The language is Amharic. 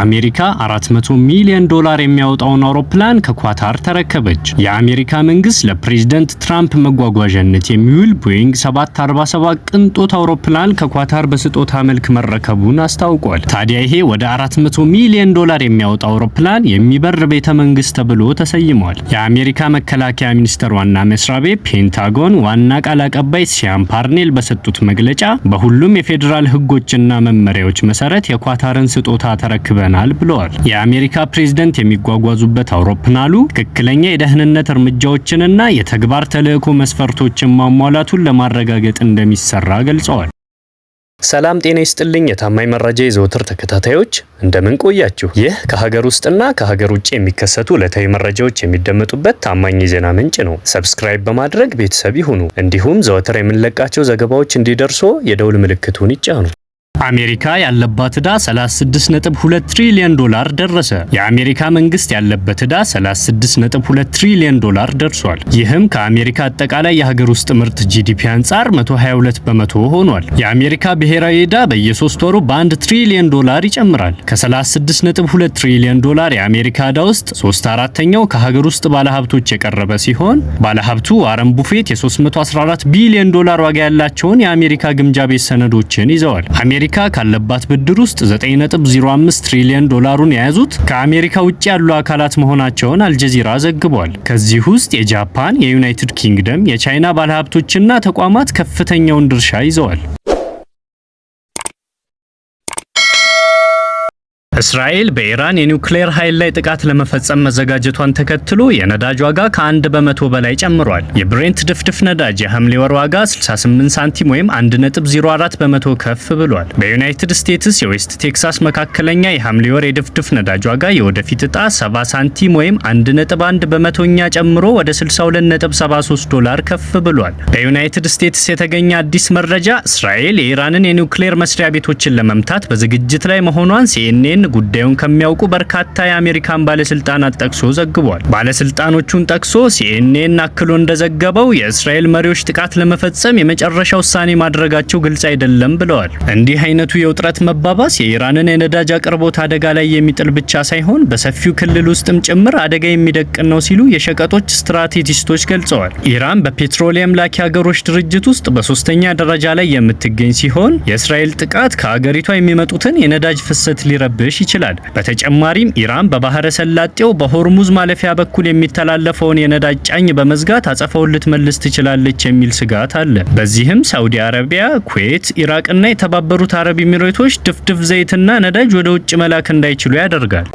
አሜሪካ $400 ሚሊዮን የሚያወጣውን አውሮፕላን ከኳታር ተረከበች። የአሜሪካ መንግስት ለፕሬዝዳንት ትራምፕ መጓጓዣነት የሚውል ቦይንግ 747 ቅንጦት አውሮፕላን ከኳታር በስጦታ መልክ መረከቡን አስታውቋል። ታዲያ ይሄ ወደ $400 ሚሊዮን የሚያወጣው አውሮፕላን የሚበር ቤተ መንግስት ተብሎ ተሰይሟል። የአሜሪካ መከላከያ ሚኒስቴር ዋና መስሪያ ቤት ፔንታጎን ዋና ቃል አቀባይ ሲያም ፓርኔል በሰጡት መግለጫ በሁሉም የፌዴራል ህጎችና መመሪያዎች መሰረት የኳታርን ስጦታ ተረክበናል ብለዋል። የአሜሪካ ፕሬዝዳንት የሚጓጓዙበት አውሮፕላኑ ትክክለኛ የደህንነት እርምጃዎችንና የተግባር ተልዕኮ መስፈርቶችን ማሟላቱን ለማረጋገጥ እንደሚሰራ ገልጸዋል። ሰላም ጤና ይስጥልኝ የታማኝ መረጃ የዘወትር ተከታታዮች እንደምን ቆያችሁ? ይህ ከሀገር ውስጥና ከሀገር ውጭ የሚከሰቱ ዕለታዊ መረጃዎች የሚደመጡበት ታማኝ የዜና ምንጭ ነው። ሰብስክራይብ በማድረግ ቤተሰብ ይሁኑ። እንዲሁም ዘወትር የምንለቃቸው ዘገባዎች እንዲደርሱ የደውል ምልክቱን ይጫኑ። አሜሪካ ያለባት ዕዳ $36.2 ትሪሊዮን ደረሰ። የአሜሪካ መንግስት ያለበት ዕዳ $36.2 ትሪሊዮን ደርሷል። ይህም ከአሜሪካ አጠቃላይ የሀገር ውስጥ ምርት ጂዲፒ አንጻር 122 በመቶ ሆኗል። የአሜሪካ ብሔራዊ ዕዳ በየ3 ወሩ በ1 ትሪሊዮን ይጨምራል። ከ36.2 ትሪሊዮን የአሜሪካ ዕዳ ውስጥ 3/4ኛው ከሀገር ውስጥ ባለሀብቶች የቀረበ ሲሆን ባለሀብቱ ዋረን ቡፌት የ314 ቢሊዮን ዋጋ ያላቸውን የአሜሪካ ግምጃ ቤት ሰነዶችን ይዘዋል። አሜሪካ ካለባት ብድር ውስጥ 9.05 ትሪሊዮን የያዙት ከአሜሪካ ውጭ ያሉ አካላት መሆናቸውን አልጀዚራ ዘግቧል። ከዚህ ውስጥ የጃፓን፣ የዩናይትድ ኪንግደም፣ የቻይና ባለሀብቶችና ተቋማት ከፍተኛውን ድርሻ ይዘዋል። እስራኤል በኢራን የኒውክሌር ኃይል ላይ ጥቃት ለመፈጸም መዘጋጀቷን ተከትሎ የነዳጅ ዋጋ ከ1 በመቶ በላይ ጨምሯል። የብሬንት ድፍድፍ ነዳጅ የሐምሌ ወር ዋጋ 68 ሳንቲም ወይም 1.04 በመቶ ከፍ ብሏል። በዩናይትድ ስቴትስ የዌስት ቴክሳስ መካከለኛ የሐምሌ ወር የድፍድፍ ነዳጅ ዋጋ የወደፊት ዕጣ 70 ሳንቲም ወይም 1.1 በመቶኛ ጨምሮ ወደ $62.73 ከፍ ብሏል። በዩናይትድ ስቴትስ የተገኘ አዲስ መረጃ እስራኤል የኢራንን የኒውክሌር መስሪያ ቤቶችን ለመምታት በዝግጅት ላይ መሆኗን CNN ጉዳዩን ከሚያውቁ በርካታ የአሜሪካን ባለስልጣናት ጠቅሶ ዘግቧል። ባለስልጣኖቹን ጠቅሶ CNN አክሎ እንደዘገበው የእስራኤል መሪዎች ጥቃት ለመፈጸም የመጨረሻ ውሳኔ ማድረጋቸው ግልጽ አይደለም ብለዋል። እንዲህ አይነቱ የውጥረት መባባስ የኢራንን የነዳጅ አቅርቦት አደጋ ላይ የሚጥል ብቻ ሳይሆን በሰፊው ክልል ውስጥም ጭምር አደጋ የሚደቅን ነው ሲሉ የሸቀጦች ስትራቴጂስቶች ገልጸዋል። ኢራን በፔትሮሊየም ላኪ ሀገሮች ድርጅት ውስጥ በ3ኛ ደረጃ ላይ የምትገኝ ሲሆን የእስራኤል ጥቃት ከሀገሪቷ የሚመጡትን የነዳጅ ፍሰት ሊረብሽ ይችላል። በተጨማሪም ኢራን በባህረ ሰላጤው በሆርሙዝ ማለፊያ በኩል የሚተላለፈውን የነዳጅ ጫኝ በመዝጋት አጸፋውን ልትመልስ ትችላለች የሚል ስጋት አለ። በዚህም ሳውዲ አረቢያ፣ ኩዌት፣ ኢራቅና የተባበሩት አረብ ኤሚሬቶች ድፍድፍ ዘይትና ነዳጅ ወደ ውጭ መላክ እንዳይችሉ ያደርጋል።